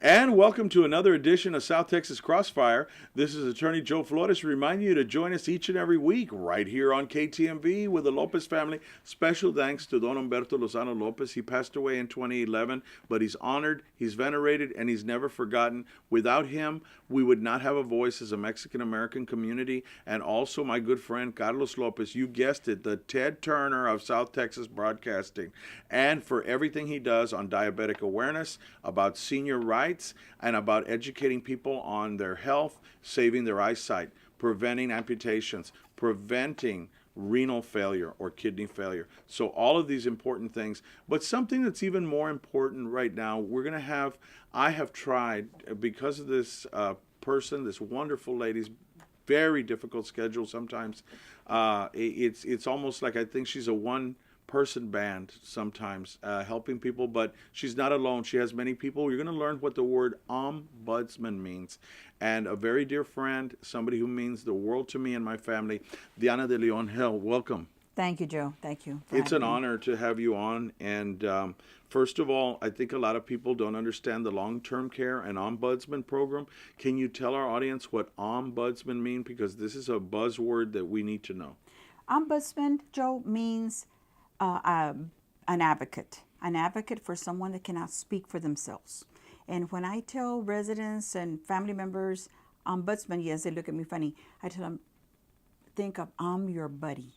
And welcome to another edition of South Texas Crossfire. This is Attorney Joe Flores reminding you to join us each and every week right here on KTMV with the Lopez family. Special thanks to Don Humberto Lozano Lopez. He passed away in 2011, but he's honored, he's venerated, and he's never forgotten. Without him, we would not have a voice as a Mexican-American community. And also my good friend Carlos Lopez, you guessed it, the Ted Turner of South Texas Broadcasting. And for everything he does on diabetic awareness, about senior rights, and about educating people on their health, saving their eyesight, preventing amputations, preventing renal failure or kidney failure. So all of these important things. But something that's even more important right now, I have tried, because of this person, this wonderful lady's very difficult schedule sometimes. It's almost like I think she's a one-person band sometimes, helping people, but she's not alone. She has many people. You're going to learn what the word ombudsman means. And a very dear friend, somebody who means the world to me and my family, Diana DeLeon, welcome. Thank you, Joe. Thank you. It's an honor to have you on. And first of all, I think a lot of people don't understand the long-term care and ombudsman program. Can you tell our audience what ombudsman means? Because this is a buzzword that we need to know. Ombudsman, Joe, means an advocate for someone that cannot speak for themselves. And when I tell residents and family members, ombudsman, yes, they look at me funny. I tell them, think of I'm your buddy.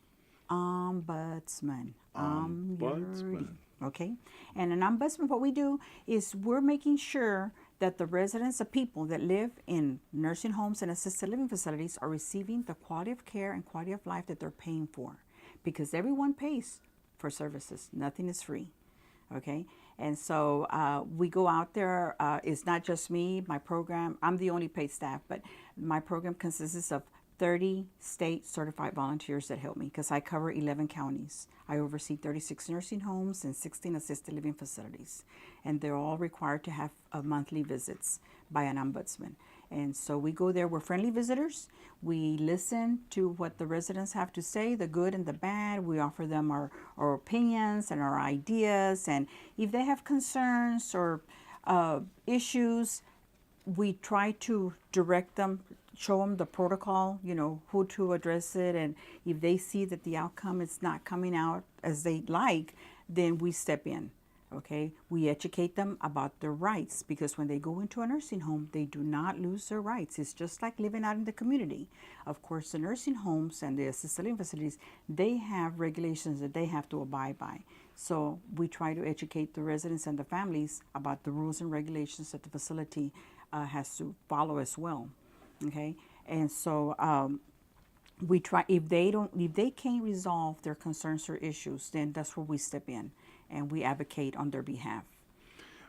Ombudsman. Ombudsman. Okay? And an ombudsman, what we do is we're making sure that the residents, the people that live in nursing homes and assisted living facilities are receiving the quality of care and quality of life that they're paying for. Because everyone pays for services. Nothing is free. Okay? And so we go out there. It's not just me, my program. I'm the only paid staff, but my program consists of 30 state certified volunteers that help me because I cover 11 counties. I oversee 36 nursing homes and 16 assisted living facilities. And they're all required to have monthly visits by an ombudsman. And so we go there, we're friendly visitors. We listen to what the residents have to say, the good and the bad. We offer them our opinions and our ideas. And if they have concerns or issues, we try to direct them, show them the protocol, who to address it. And if they see that the outcome is not coming out as they like, then we step in. Okay, we educate them about their rights because when they go into a nursing home, they do not lose their rights. It's just like living out in the community. Of course, the nursing homes and the assisted living facilities, they have regulations that they have to abide by. So we try to educate the residents and the families about the rules and regulations that the facility has to follow as well. Okay, and so we try. If they can't resolve their concerns or issues, then that's where we step in and we advocate on their behalf.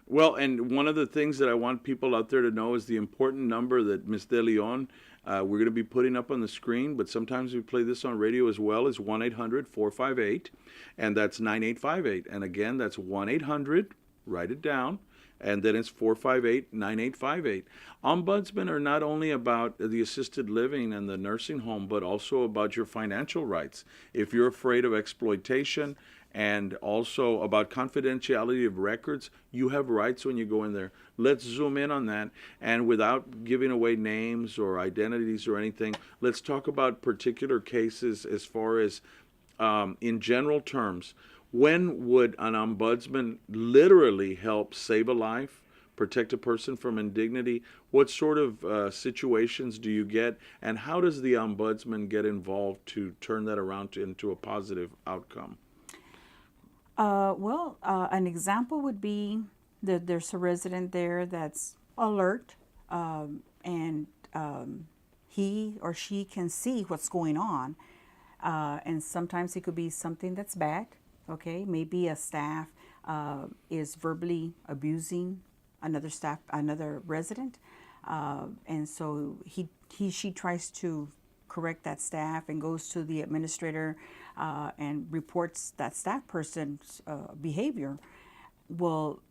Well, and one of the things that I want people out there to know is the important number that Ms. DeLeon, we're going to be putting up on the screen, but sometimes we play this on radio as well, is 1-800-458, and that's 9858. And again, that's 1-800, write it down, and then it's 458-9858. Ombudsmen are not only about the assisted living and the nursing home, but also about your financial rights. If you're afraid of exploitation, and also about confidentiality of records, you have rights when you go in there. Let's zoom in on that. And without giving away names or identities or anything, let's talk about particular cases as far as, in general terms, when would an ombudsman literally help save a life, protect a person from indignity? What sort of situations do you get? And how does the ombudsman get involved to turn that around into a positive outcome? An example would be that there's a resident there that's alert and he or she can see what's going on. And sometimes it could be something that's bad, okay? Maybe a staff is verbally abusing another resident. And so she tries to correct that staff and goes to the administrator and reports that staff person's behavior. Well,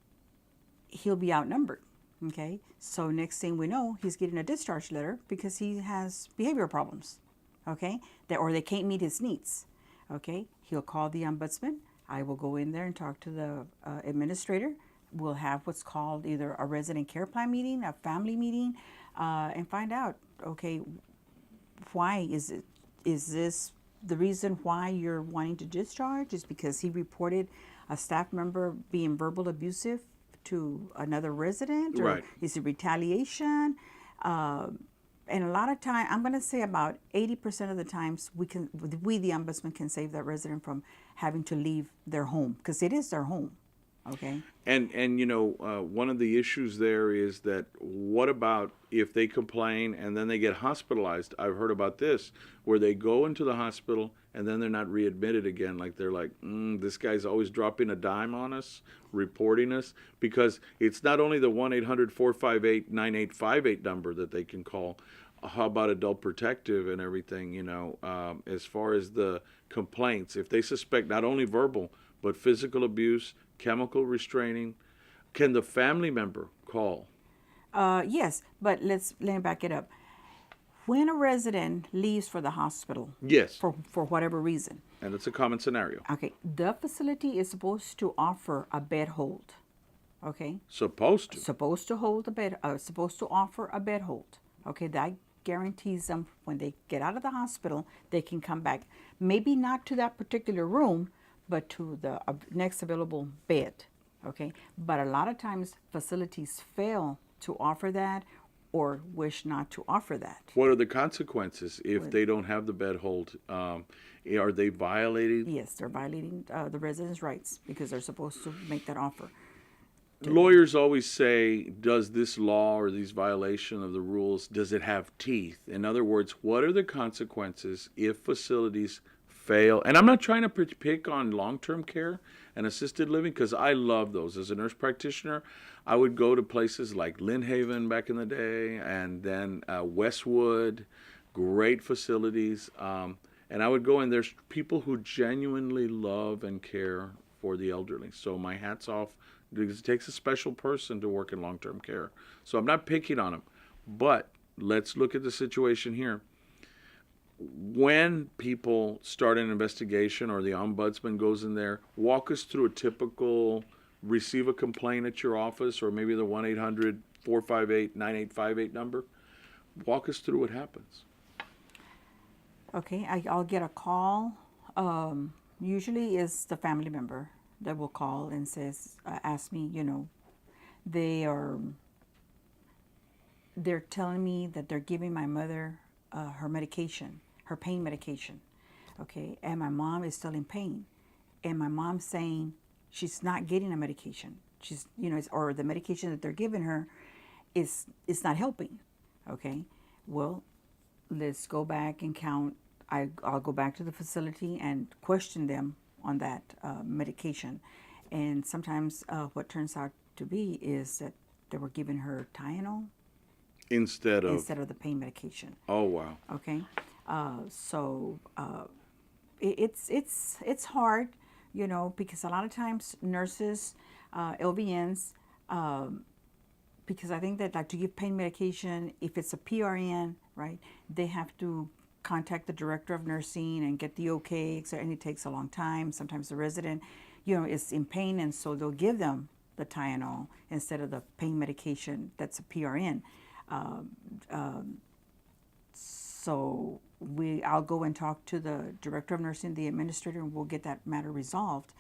he'll be outnumbered. Okay, so next thing we know, he's getting a discharge letter because he has behavioral problems. Okay, or they can't meet his needs. Okay, he'll call the ombudsman. I will go in there and talk to the administrator. we'll have what's called either a resident care plan meeting, a family meeting, and find out, okay, why is this the reason why you're wanting to discharge is because he reported a staff member being verbal abusive to another resident, or Right. is it retaliation? And a lot of time, I'm going to say about 80% of the times, we, the ombudsman, can save that resident from having to leave their home, because it is their home. Okay. And you know, one of the issues there is that what about if they complain and then they get hospitalized? I've heard about this, where they go into the hospital and then they're not readmitted again. Like they're like, this guy's always dropping a dime on us, reporting us, because it's not only the 1-800-458-9858 number that they can call. How about adult protective and everything, you know, as far as the complaints, if they suspect not only verbal, but physical abuse, chemical restraining, can the family member call? Yes, but let me back it up. When a resident leaves for the hospital, Yes. for whatever reason, And it's a common scenario. okay, the facility is supposed to offer a bed hold. Okay, Supposed to. supposed to hold a bed, supposed to offer a bed hold. Okay, that guarantees them when they get out of the hospital, they can come back. Maybe not to that particular room, but to the next available bed. Okay, but a lot of times facilities fail to offer that or wish not to offer that. What are the consequences if they don't have the bed hold? Are they violating? Yes, they're violating the residents' rights because they're supposed to make that offer. Lawyers always say, does this law or these violation of the rules, does it have teeth? In other words, what are the consequences if facilities fail? And I'm not trying to pick on long-term care and assisted living, because I love those. As a nurse practitioner, I would go to places like Lynn Haven back in the day, and then Westwood, great facilities. And I would go, and there's people who genuinely love and care for the elderly. So my hat's off, because it takes a special person to work in long-term care. So I'm not picking on them. But let's look at the situation here. When people start an investigation or the ombudsman goes in there, walk us through a typical receive a complaint at your office, or maybe the 1-800-458-9858 number. Walk us through what happens. Okay, I'll get a call. Usually it's the family member that will call and says, ask me, you know, they're telling me that they're giving my mother her medication, her pain medication. Okay, and my mom is still in pain, and my mom's saying she's not getting a medication. She's, you know, or the medication that they're giving her is not helping. Okay, well, let's go back and count. I'll go back to the facility and question them on that medication. And sometimes what turns out to be is that they were giving her Tylenol Instead of the pain medication. Oh, wow. Okay, it's hard, you know, because a lot of times nurses, LVNs, because I think that, like, to give pain medication, if it's a PRN, right, they have to contact the director of nursing and get the okay, and it takes a long time. Sometimes the resident, you know, is in pain, and so they'll give them the Tylenol instead of the pain medication that's a PRN. So I'll go and talk to the director of nursing, the administrator, and we'll get that matter resolved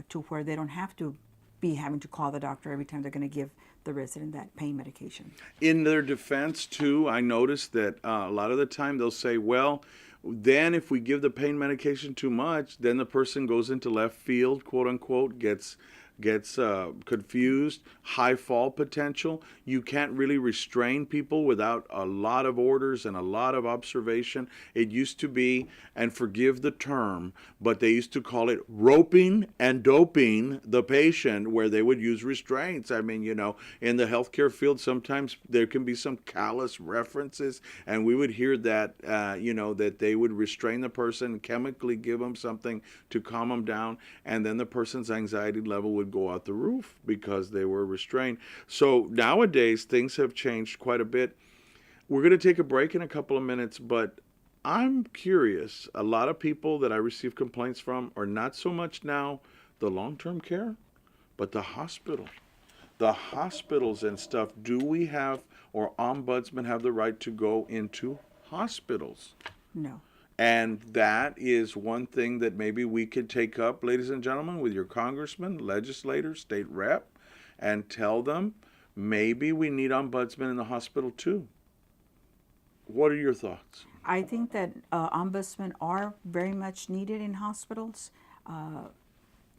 to where they don't have to be having to call the doctor every time they're going to give the resident that pain medication. In their defense, too, I noticed that a lot of the time they'll say, well, then if we give the pain medication too much, then the person goes into left field, quote unquote, gets confused, high fall potential. You can't really restrain people without a lot of orders and a lot of observation. It used to be, and forgive the term, but they used to call it roping and doping the patient, where they would use restraints. I mean, you know, in the healthcare field, sometimes there can be some callous references, and we would hear that, you know, that they would restrain the person, chemically give them something to calm them down, and then the person's anxiety level would go out the roof because they were restrained. So nowadays things have changed quite a bit. We're going to take a break in a couple of minutes, but I'm curious. A lot of people that I receive complaints from are not so much now the long-term care, but the hospital. the hospitals and stuff, do we have, or ombudsmen have the right to go into hospitals? No. And that is one thing that maybe we could take up, ladies and gentlemen, with your congressman, legislator, state rep, and tell them maybe we need ombudsmen in the hospital too. What are your thoughts? I think that ombudsmen are very much needed in hospitals.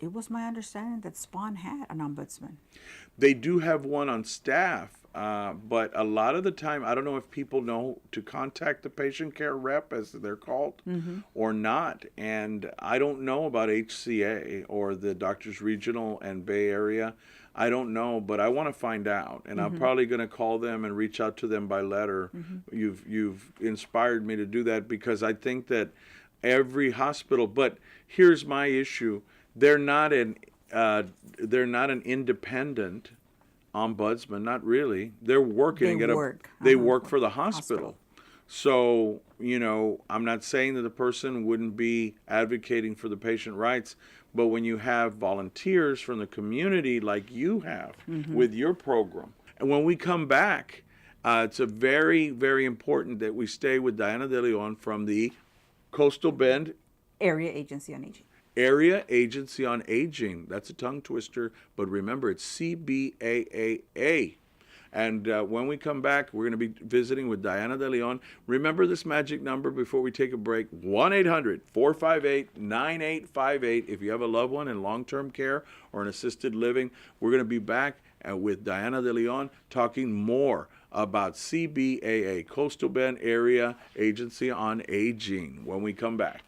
It was my understanding that Spawn had an ombudsman. They do have one on staff, but a lot of the time, I don't know if people know to contact the patient care rep, as they're called, or not. And I don't know about HCA or the Doctors Regional and Bay Area. I don't know, but I want to find out, and I'm probably going to call them and reach out to them by letter. You've inspired me to do that, because I think that every hospital. But here's my issue: they're not an independent ombudsman, not really. They're working they work for the hospital. So, I'm not saying that the person wouldn't be advocating for the patient rights, but when you have volunteers from the community like you have with your program, and when we come back, it's a very, very important that we stay with Diana DeLeon from the Coastal Bend Area Agency on Aging. Area Agency on Aging. That's a tongue twister, but remember, it's CBAAA. And when we come back, we're going to be visiting with Diana DeLeon. Remember this magic number before we take a break: 1-800-458-9858. If you have a loved one in long-term care or in assisted living, we're going to be back with Diana DeLeon talking more about CBAA, Coastal Bend Area Agency on Aging, when we come back.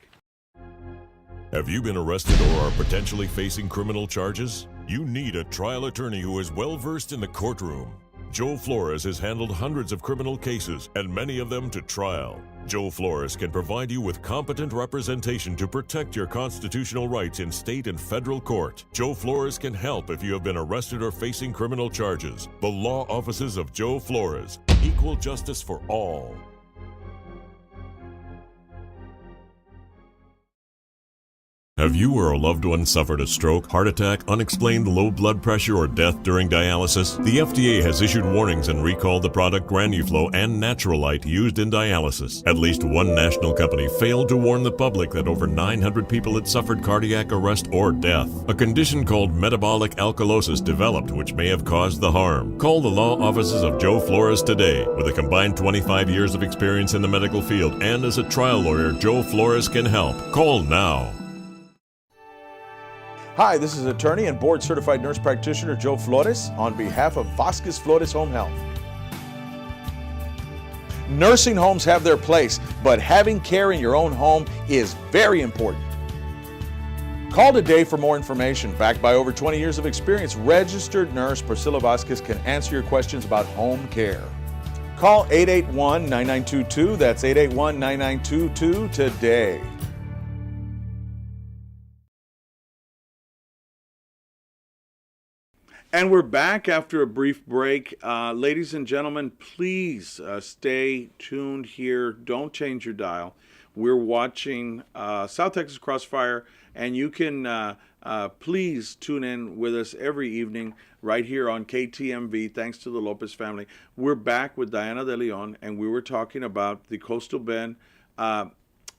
Have you been arrested or are potentially facing criminal charges? You need a trial attorney who is well-versed in the courtroom. Joe Flores has handled hundreds of criminal cases, and many of them to trial. Joe Flores can provide you with competent representation to protect your constitutional rights in state and federal court. Joe Flores can help if you have been arrested or facing criminal charges. The law offices of Joe Flores. Equal justice for all. Have you or a loved one suffered a stroke, heart attack, unexplained low blood pressure, or death during dialysis? The FDA has issued warnings and recalled the product Granuflo and Naturalite used in dialysis. At least one national company failed to warn the public that over 900 people had suffered cardiac arrest or death. A condition called metabolic alkalosis developed, which may have caused the harm. Call the law offices of Joe Flores today. With a combined 25 years of experience in the medical field and as a trial lawyer, Joe Flores can help. Call now. Hi, this is attorney and board-certified nurse practitioner Joe Flores on behalf of Vasquez Flores Home Health. Nursing homes have their place, but having care in your own home is very important. Call today for more information. Backed by over 20 years of experience, registered nurse Priscilla Vasquez can answer your questions about home care. Call 881-9922. That's 881-9922 today. And we're back after a brief break. Ladies and gentlemen, please stay tuned here. Don't change your dial. We're watching South Texas Crossfire, and you can please tune in with us every evening right here on KTMV, thanks to the Lopez family. We're back with Diana DeLeon, and we were talking about the Coastal Bend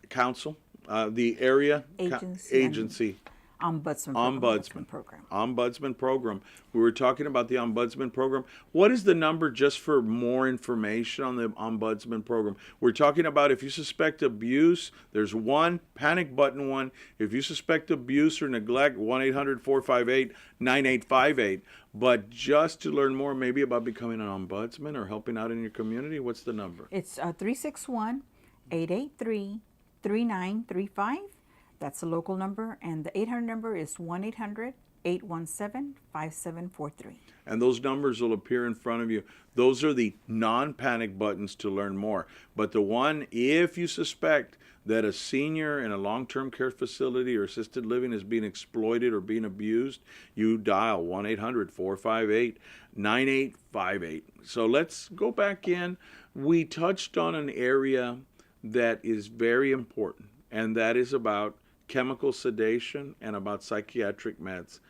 Council, the area agency. Ombudsman program. Ombudsman program. We were talking about the Ombudsman program. What is the number just for more information on the Ombudsman program? We're talking about if you suspect abuse, there's one panic button one. If you suspect abuse or neglect, 1-800-458-9858. But just to learn more maybe about becoming an ombudsman or helping out in your community, what's the number? It's 361-883-3935. That's the local number, and the 800 number is 1-800-817-5743. And those numbers will appear in front of you. Those are the non-panic buttons to learn more. But the one, if you suspect that a senior in a long-term care facility or assisted living is being exploited or being abused, you dial 1-800-458-9858. So let's go back in. We touched on an area that is very important, and that is about chemical sedation and about psychiatric meds.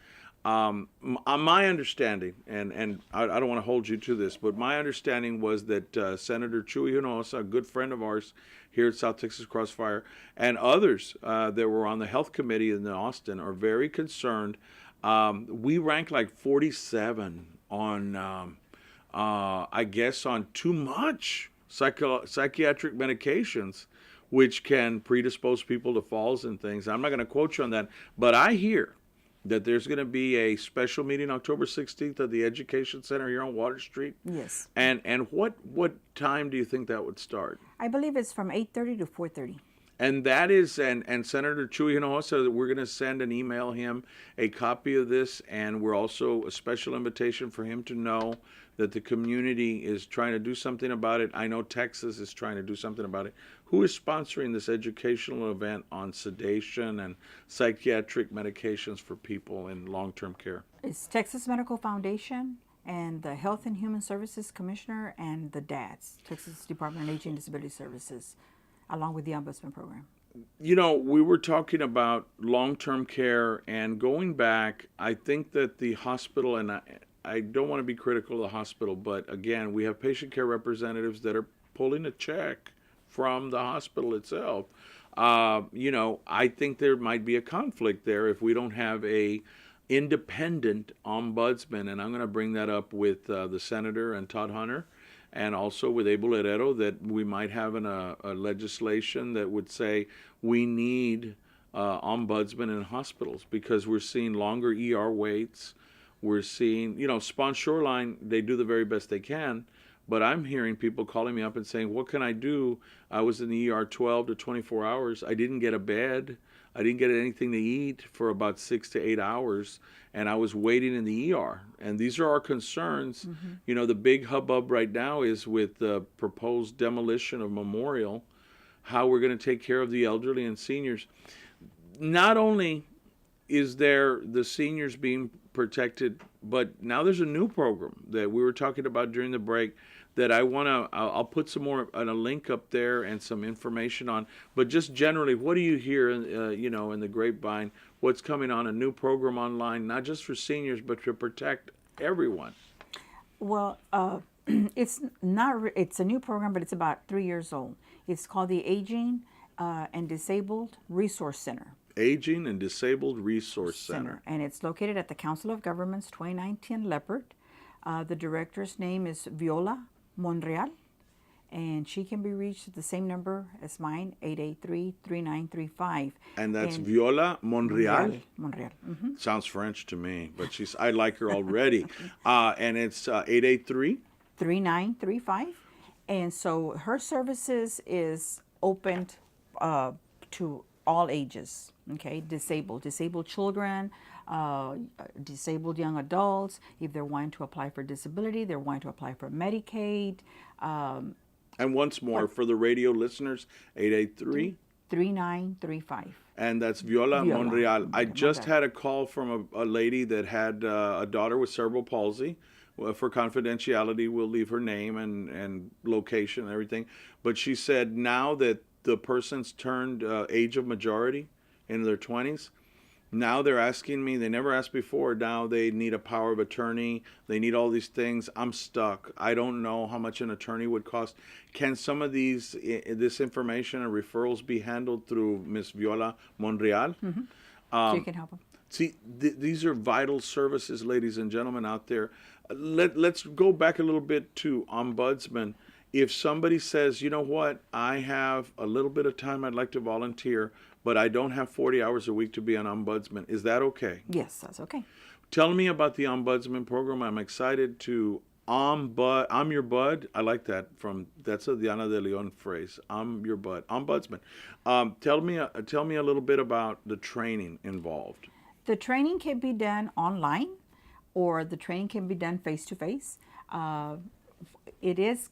My understanding, and I don't want to hold you to this, but my understanding was that Senator Chuy Hinojosa, a good friend of ours here at South Texas Crossfire, and others that were on the health committee in Austin are very concerned. We rank like 47 on, I guess, on too much psychiatric medications, which can predispose people to falls and things. I'm not going to quote you on that, but I hear that there's going to be a special meeting October 16th at the Education Center here on Water Street. Yes. And what time do you think that would start? I believe it's from 8:30 to 4:30. And that is, and Senator Chuy Hinojosa, we're going to send and email him a copy of this, and we're also a special invitation for him to know that the community is trying to do something about it. I know Texas is trying to do something about it. Who is sponsoring this educational event on sedation and psychiatric medications for people in long-term care? It's Texas Medical Foundation and the Health and Human Services Commissioner and the DADS, Texas Department of Aging and Disability Services, along with the Ombudsman program. You know, we were talking about long-term care, and going back, I think that the hospital, and I don't want to be critical of the hospital, but again, we have patient care representatives that are pulling a check from the hospital itself. You know, I think there might be a conflict there if we don't have a independent ombudsman, and I'm going to bring that up with the senator and Todd Hunter, and also with Abel Herrero, that we might have a legislation that would say we need ombudsman in hospitals, because we're seeing longer ER waits. We're seeing, you know, Spawn Shoreline, they do the very best they can, but I'm hearing people calling me up and saying, what can I do? I was in the ER 12 to 24 hours. I didn't get a bed. I didn't get anything to eat for about 6 to 8 hours, and I was waiting in the ER. And these are our concerns. Mm-hmm. You know, the big hubbub right now is with the proposed demolition of Memorial, how we're going to take care of the elderly and seniors. Not only is there the seniors being protected, but now there's a new program that we were talking about during the break that I'll put some more on a link up there and some information on. But just generally, what do you hear, you know, in the grapevine? What's coming on, a new program online, not just for seniors, but to protect everyone? Well, it's a new program, but it's about 3 years old. It's called the Aging and Disabled Resource Center. Aging and Disabled Resource Center. And it's located at the Council of Governments, 2910 Leopard. The director's name is Viola Monreal, and she can be reached at the same number as mine, 883-3935. And that's Viola Monreal? Monreal. Mm-hmm. Sounds French to me, but I like her already. And it's 883? 3935. And so her services is opened to all ages, okay? Disabled children, disabled young adults, if they're wanting to apply for disability, they're wanting to apply for Medicaid. And once more, for the radio listeners, 883? 3935. And that's Viola Monreal. I just had a call from a lady that had a daughter with cerebral palsy. Well, for confidentiality, we'll leave her name and location and everything. But she said now that the person's turned age of majority in their 20s, now they're asking me, they never asked before, now they need a power of attorney, they need all these things. I'm stuck. I don't know how much an attorney would cost. Can some of this information and referrals be handled through Miss Viola Monreal? Mm-hmm. She can help them. See, these are vital services, ladies and gentlemen out there. Let's go back a little bit to Ombudsman. If somebody says, you know what, I have a little bit of time I'd like to volunteer, but I don't have 40 hours a week to be an ombudsman, is that okay? Yes, that's okay. Tell me about the Ombudsman program. I'm excited to I'm your bud. I like that. That's a Diana DeLeon phrase. I'm your bud. Ombudsman. Tell me a little bit about the training involved. The training can be done online, or the training can be done face-to-face. It's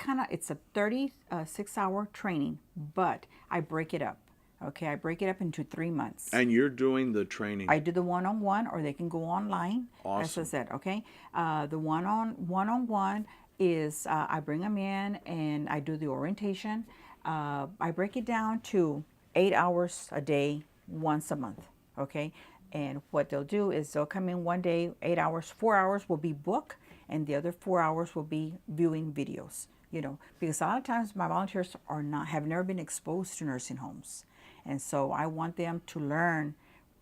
a 36-hour training, but I break it up. Okay, I break it up into 3 months. And you're doing the training? I do the one-on-one, or they can go online. Awesome. As I said, okay. The one-on-one is I bring them in and I do the orientation. I break it down to 8 hours a day, once a month. Okay. And what they'll do is they'll come in one day, 8 hours, 4 hours will be book, and the other 4 hours will be viewing videos. You know, because a lot of times my volunteers have never been exposed to nursing homes, and so I want them to learn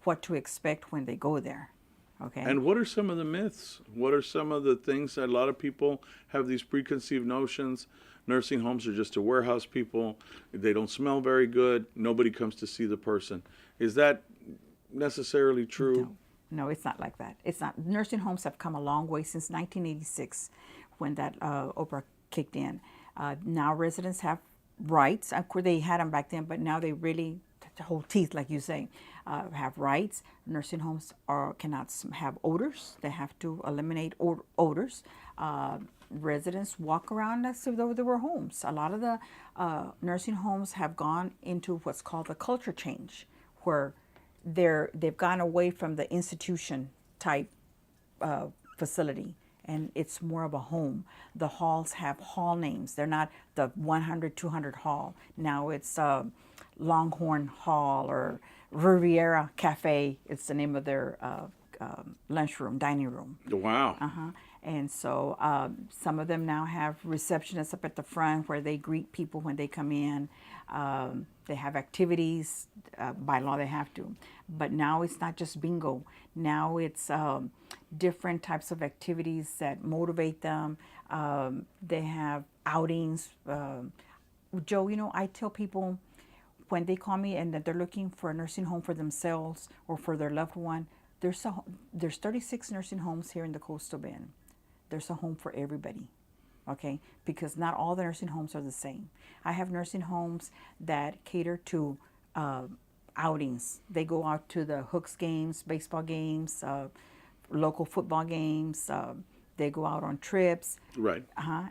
what to expect when they go there. Okay. And what are some of the myths? What are some of the things that a lot of people have these preconceived notions? Nursing homes are just to warehouse people. They don't smell very good. Nobody comes to see the person. Is that necessarily true? No, it's not like that. It's not. Nursing homes have come a long way since 1986 when that Oprah kicked in. Now residents have rights. Of course, they had them back then, but now they really hold teeth, like you say, have rights. Nursing homes cannot have odors. They have to eliminate odors. Residents walk around as if though they were homes. A lot of the nursing homes have gone into what's called the culture change, where they've gone away from the institution type facility, and it's more of a home. The halls have hall names. They're not the 100, 200 hall. Now it's Longhorn Hall or Riviera Cafe. It's the name of their lunchroom, dining room. Wow. And so some of them now have receptionists up at the front where they greet people when they come in. They have activities, by law they have to. But now it's not just bingo. Now it's different types of activities that motivate them. They have outings. Joe, you know, I tell people when they call me and that they're looking for a nursing home for themselves or for their loved one, there's 36 nursing homes here in the Coastal Bend. There's a home for everybody, okay? Because not all the nursing homes are the same. I have nursing homes that cater to outings. They go out to the Hooks games, baseball games, local football games. They go out on trips. Right.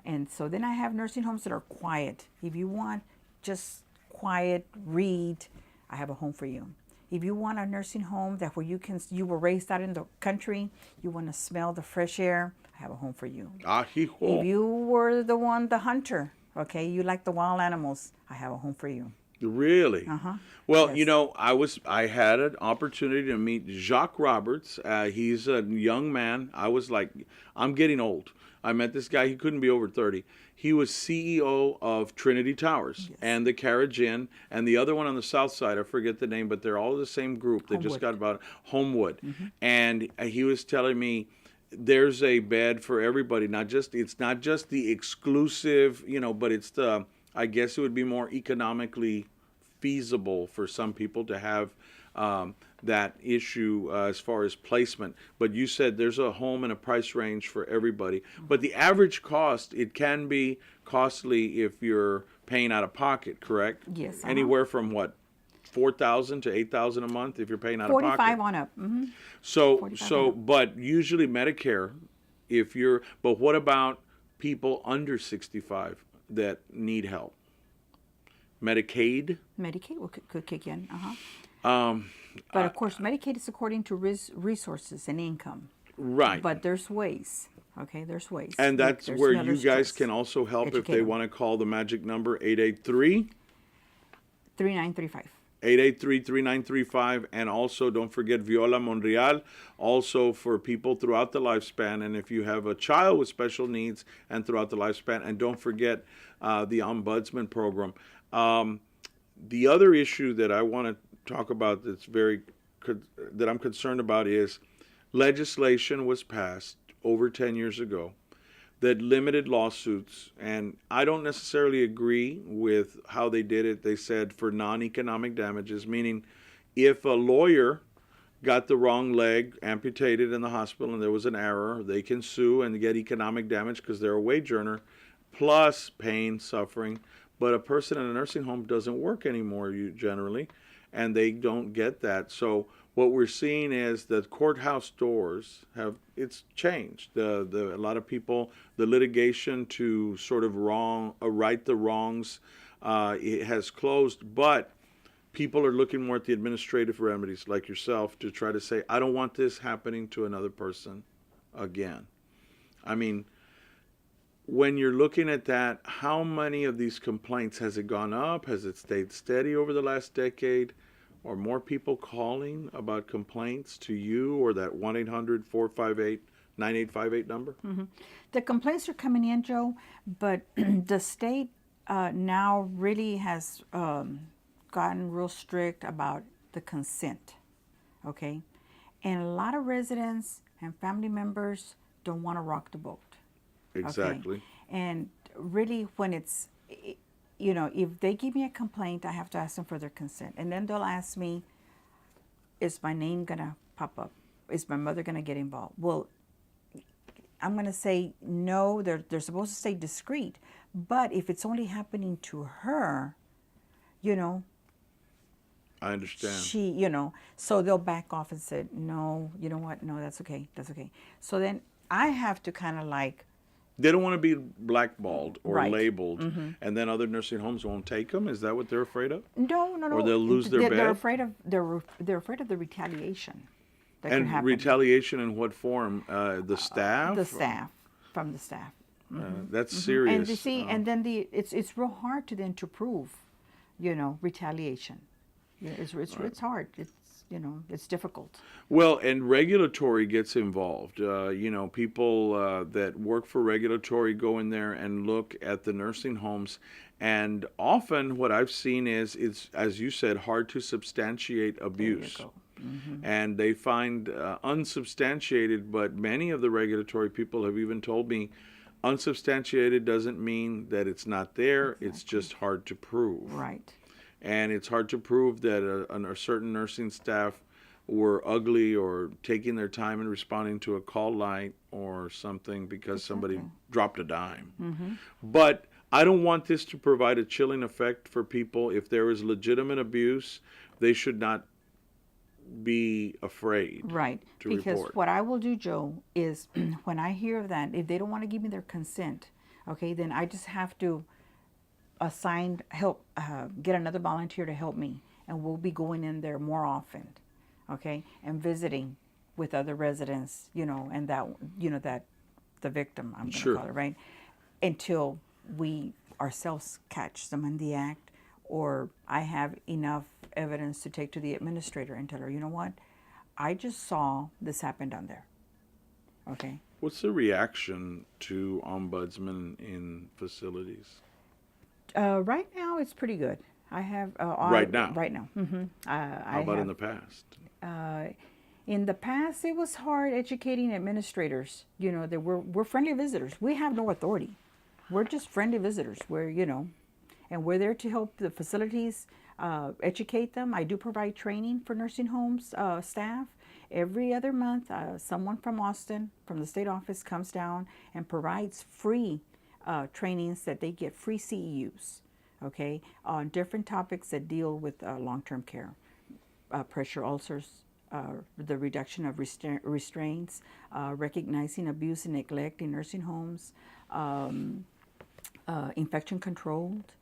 And so then I have nursing homes that are quiet. If you want just quiet, read, I have a home for you. If you want a nursing home that where you were raised out in the country, you want to smell the fresh air, I have a home for you. If you were the hunter, okay, you like the wild animals, I have a home for you. Really? Well, Yes. you know, I had an opportunity to meet Jacques Roberts. He's a young man. I was like, I'm getting old. I met this guy. He couldn't be over 30. He was CEO of Trinity Towers and the Carriage Inn and the other one on the south side. I forget the name, but they're all the same group. They just got about Homewood. And he was telling me there's a bed for everybody. It's not just the exclusive, you know, but it's the, I guess it would be more economically feasible for some people to have that issue as far as placement. But you said there's a home and a price range for everybody. But the average cost, it can be costly if you're paying out of pocket, correct? Yes. Anywhere from what, $4,000 to $8,000 a month if you're paying out of pocket. 45 on up. But usually Medicare, but what about people under 65 that need help? Medicaid could kick in. But of course, Medicaid is according to resources and income. Right. But there's ways. Okay, there's ways. And that's There's where you Miller's guys choice. can also help if Educate they them. want to call the magic number 883 3935. 883-3935, and also don't forget Viola Monreal, also for people throughout the lifespan, and if you have a child with special needs and throughout the lifespan, and don't forget the Ombudsman program. The other issue that I want to talk about that I'm concerned about is legislation was passed over 10 years ago that limited lawsuits, and I don't necessarily agree with how they did it. They said for non-economic damages, meaning if a lawyer got the wrong leg amputated in the hospital and there was an error, they can sue and get economic damage because they're a wage earner, plus pain, suffering. But a person in a nursing home doesn't work anymore generally, and they don't get that. So what we're seeing is that courthouse doors it's changed. A lot of people, the litigation to sort of right the wrongs, it has closed, but people are looking more at the administrative remedies like yourself to try to say, I don't want this happening to another person again. I mean, when you're looking at that, how many of these complaints, has it gone up? Has it stayed steady over the last decade? or more people calling about complaints to you or that 1-800-458-9858 number? The complaints are coming in, Joe, but the state now really has gotten real strict about the consent, okay? And a lot of residents and family members don't want to rock the boat. Exactly. Okay? And really, when it's, you know, if they give me a complaint, I have to ask them for their consent. And then they'll ask me, is my name going to pop up? Is my mother going to get involved? Well, I'm going to say no, they're supposed to stay discreet. But if it's only happening to her, you know, I understand. she, you know, so they'll back off and say, no, you know what? No, that's okay. That's okay. So then I have to kind of like, They don't want to be blackballed or Right. labeled, and then other nursing homes won't take them. Is that what they're afraid of? no. Or they'll lose their They're bed? afraid of they're afraid of the retaliation that can And happen. retaliation in what form? The staff? The staff, from the staff. That's serious. And you see, and then it's real hard to then to prove, you know, retaliation. Yeah, it's hard. It's, you know, it's difficult. Well, and regulatory gets involved. You know, people that work for regulatory go in there and look at the nursing homes. And often what I've seen is it's, as you said, hard to substantiate abuse. There you go. And they find unsubstantiated, but many of the regulatory people have even told me unsubstantiated doesn't mean that it's not there. It's just hard to prove. Right. And it's hard to prove that a certain nursing staff were ugly or taking their time in responding to a call light or something because somebody dropped a dime. But I don't want this to provide a chilling effect for people. If there is legitimate abuse, they should not be afraid Right. to Because report. what I will do, Joe, is when I hear of that, if they don't want to give me their consent, okay, then I just have to get another volunteer to help me, and we'll be going in there more often, okay, and visiting with other residents, you know, and that, you know, that the victim, I'm going to Sure. call it, right, until we ourselves catch them in the act, or I have enough evidence to take to the administrator and tell her, you know what, I just saw this happen down there, okay. What's the reaction to ombudsman in facilities? Right now, it's pretty good. I have Right now? Right now. How about in the past? In the past, it was hard educating administrators. You know, we're friendly visitors. We have no authority. We're just friendly visitors. We're, you know, and we're there to help the facilities educate them. I do provide training for nursing homes staff. Every other month, someone from Austin, from the state office, comes down and provides free trainings that they get free CEUs, okay, on different topics that deal with long-term care, pressure ulcers, the reduction of restraints, recognizing abuse and neglect in nursing homes, infection controlled,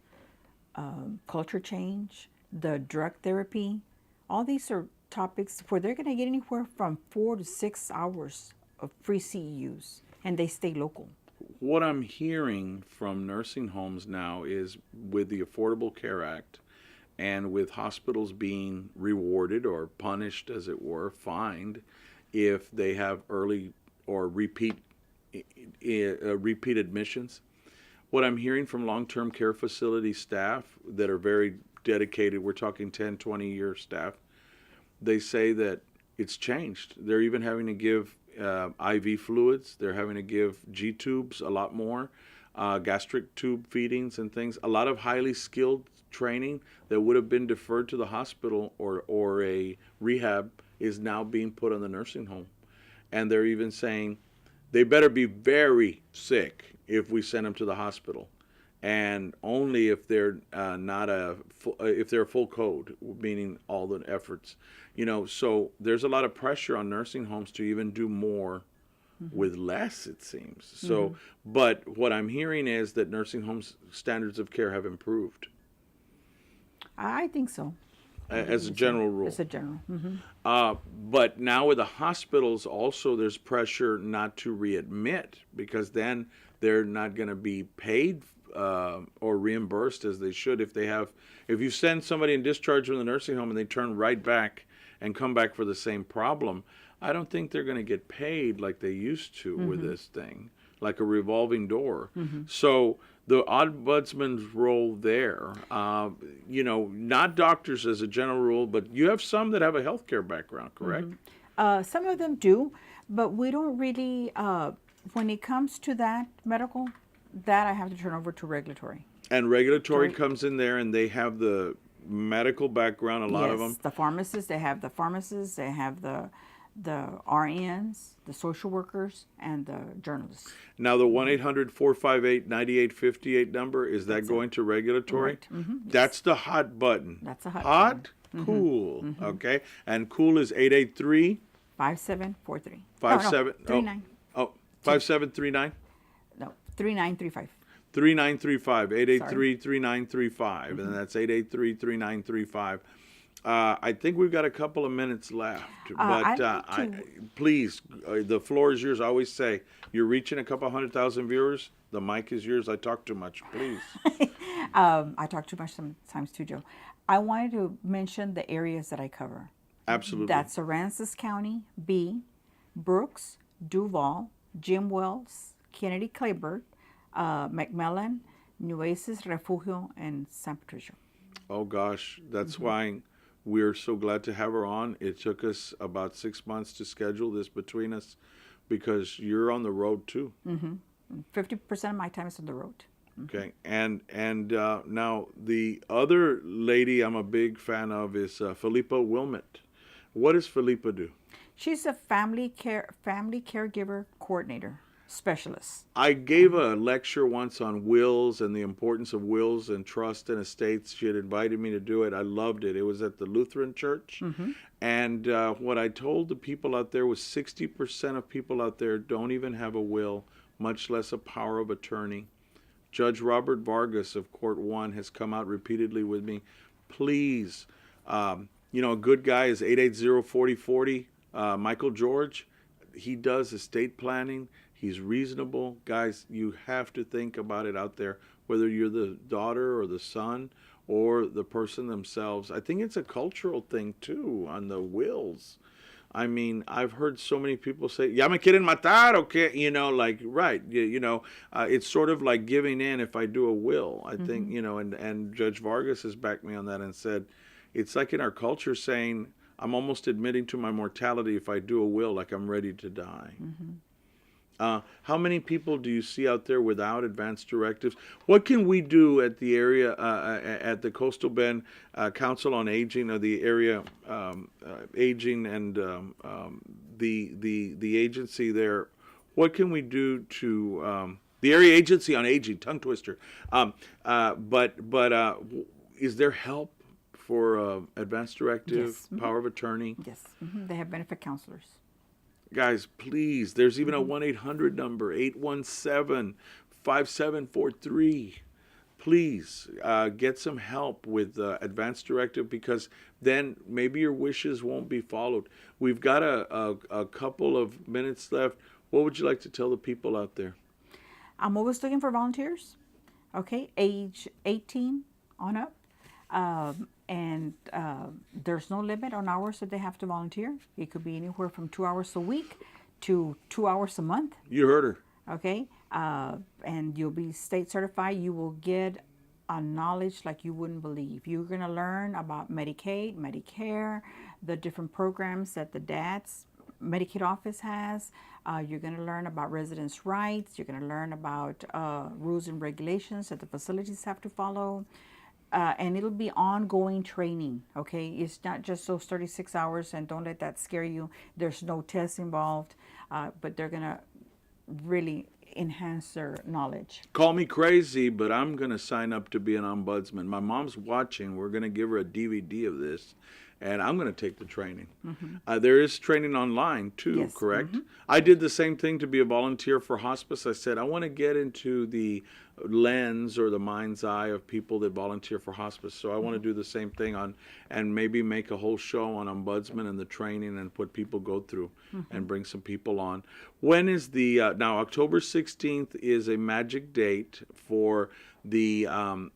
culture change, the drug therapy. All these are topics where they're going to get anywhere from 4 to 6 hours of free CEUs, and they stay local. What I'm hearing from nursing homes now is with the Affordable Care Act and with hospitals being rewarded or punished, as it were, fined, if they have early or repeat admissions. What I'm hearing from long-term care facility staff that are very dedicated, we're talking 10, 20-year staff, they say that it's changed. They're even having to give IV fluids. They're having to give G-tubes a lot more, gastric tube feedings and things. A lot of highly skilled training that would have been deferred to the hospital or a rehab is now being put on the nursing home. And they're even saying they better be very sick if we send them to the hospital, and only if they're if they're full code, meaning all the efforts, you know. So there's a lot of pressure on nursing homes to even do more with less, it seems. So, but what I'm hearing is that nursing homes' standards of care have improved. I think so. As a general rule. As a general. But now with the hospitals also, there's pressure not to readmit, because then they're not going to be paid or reimbursed as they should if you send somebody in discharge from the nursing home and they turn right back and come back for the same problem, I don't think they're going to get paid like they used to with this thing, like a revolving door. So the ombudsman's role there, not doctors as a general rule, but you have some that have a healthcare background, correct? Some of them do, but we don't really, when it comes to that medical, that I have to turn over to regulatory. And regulatory comes in there and they have the medical background, a lot of them. The pharmacists, they have the pharmacists, they have the RNs, the social workers, and the journalists. Now, the 1-800-458-9858 number, is that going to regulatory? Right. That's the hot button. That's a hot button. Cool. Okay. And cool is 883? 5743. 5739. 5739? No, 3935. 3935. 883-3935. And that's 883-3935. I think we've got a couple of minutes left, but please, the floor is yours. I always say, you're reaching a couple 100,000 viewers. The mic is yours. I talk too much. Please. I talk too much sometimes too, Joe. I wanted to mention the areas that I cover. Absolutely. That's Aransas County, B, Brooks, Duval, Jim Wells, Kennedy Claybird, McMillan, Nueces, Refugio, and San Patricio. Oh, gosh. That's why we're so glad to have her on. It took us about 6 months to schedule this between us because you're on the road too. 50% of my time is on the road. Okay. And now the other lady I'm a big fan of is Philippa Wilmot. What does Philippa do? She's a family caregiver coordinator specialist. I gave a lecture once on wills and the importance of wills and trust and estates. She had invited me to do it. I loved it. It was at the Lutheran Church. And what I told the people out there was 60% of people out there don't even have a will, much less a power of attorney. Judge Robert Vargas of Court 1 has come out repeatedly with me. Please, a good guy is 880-4040. Michael George, he does estate planning. He's reasonable. Guys, you have to think about it out there, whether you're the daughter or the son or the person themselves. I think it's a cultural thing, too, on the wills. I mean, I've heard so many people say, ya me quieren matar, okay? It's sort of like giving in if I do a will. I think, and Judge Vargas has backed me on that and said, it's like in our culture saying, I'm almost admitting to my mortality if I do a will, like I'm ready to die. How many people do you see out there without advance directives? What can we do at the area, at the Coastal Bend Council on Aging, or the area aging and the agency there? What can we do to the area agency on aging? Tongue twister. But is there help for advance directive, power of attorney? Yes, they have benefit counselors. Guys, please, there's even a 1-800 number, 817-5743. Please get some help with advance directive, because then maybe your wishes won't be followed. We've got a couple of minutes left. What would you like to tell the people out there? I'm always looking for volunteers, okay, age 18 on up. And there's no limit on hours that they have to volunteer. It could be anywhere from 2 hours a week to 2 hours a month. You heard her. Okay, and you'll be state certified. You will get a knowledge like you wouldn't believe. You're going to learn about Medicaid, Medicare, the different programs that the DAD's Medicaid office has. You're going to learn about residents' rights. You're going to learn about rules and regulations that the facilities have to follow. And it'll be ongoing training, okay? It's not just those 36 hours, and don't let that scare you. There's no tests involved, but they're going to really enhance their knowledge. Call me crazy, but I'm going to sign up to be an ombudsman. My mom's watching. We're going to give her a DVD of this, and I'm going to take the training. There is training online, too, Yes. correct? I did the same thing to be a volunteer for hospice. I said, I want to get into the lens or the mind's eye of people that volunteer for hospice. So I want to do the same thing on, and maybe make a whole show on ombudsman and the training and what people go through and bring some people on. When is the, now October 16th is a magic date for the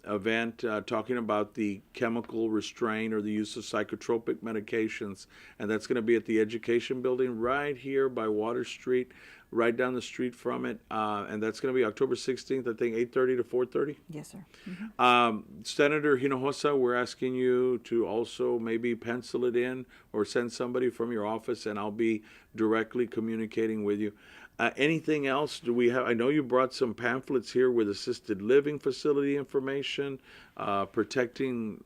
event talking about the chemical restraint or the use of psychotropic medications, and that's going to be at the Education Building right here by Water Street, right down the street from it, and that's going to be October 16th, I think, 8:30 to 4:30. Yes, sir. Senator Hinojosa, we're asking you to also maybe pencil it in or send somebody from your office, and I'll be directly communicating with you. Anything else do we have? I know you brought some pamphlets here with assisted living facility information, protecting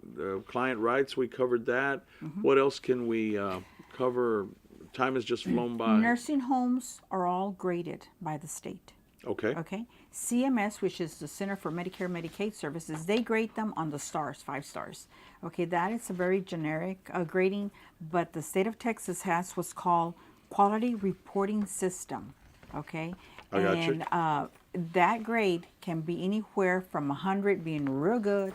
client rights. We covered that. What else can we cover? Time has just flown by. Nursing homes are all graded by the state. Okay. Okay. CMS, which is the Center for Medicare and Medicaid Services, they grade them on the stars, 5 stars. Okay, that is a very generic grading, but the state of Texas has what's called quality reporting system. Okay. I got you. And that grade can be anywhere from 100 being real good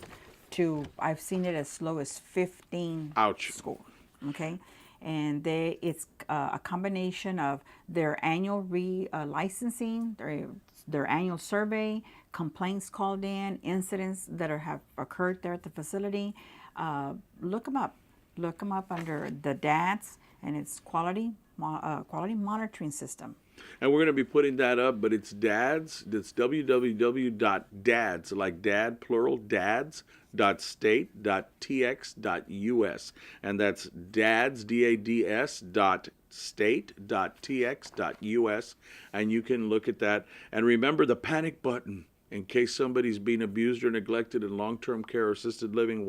to I've seen it as low as 15 Ouch. score. Okay. And it's a combination of their annual licensing, their annual survey, complaints called in, incidents that have occurred there at the facility. Look them up. Look them up under the DADS, and it's quality monitoring system. And we're going to be putting that up, but it's DADS. It's www.dads, like dad, plural, dads.state.tx.us. And that's dads, D-A-D-S, state.tx.us. And you can look at that. And remember the panic button in case somebody's being abused or neglected in long-term care or assisted living,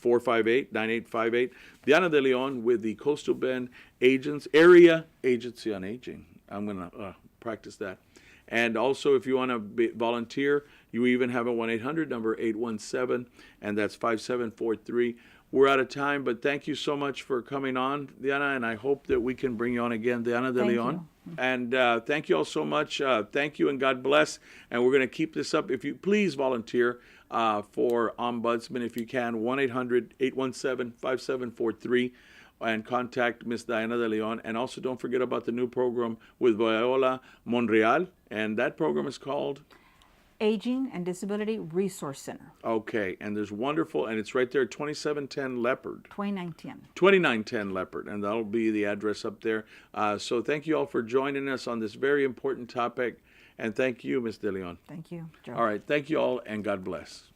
1-800-458-9858. Diana DeLeon with the Coastal Bend Area Agency on Aging. I'm going to practice that. And also, if you want to volunteer, you even have a 1-800 number, 817, and that's 5743. We're out of time, but thank you so much for coming on, Diana, and I hope that we can bring you on again, Diana DeLeon. And thank you all so much. Thank you, and God bless. And we're going to keep this up. If you please volunteer for Ombudsman, if you can, 1-800-817-5743. And contact Miss Diana DeLeon. And also don't forget about the new program with Viola Monreal. And that program is called? Aging and Disability Resource Center. Okay. And there's wonderful, and it's right there, 2710 Leopard. 2910. 2910 Leopard. And that'll be the address up there. So thank you all for joining us on this very important topic. And thank you, Miss DeLeon. Thank you, Joe. All right. Thank you all, and God bless.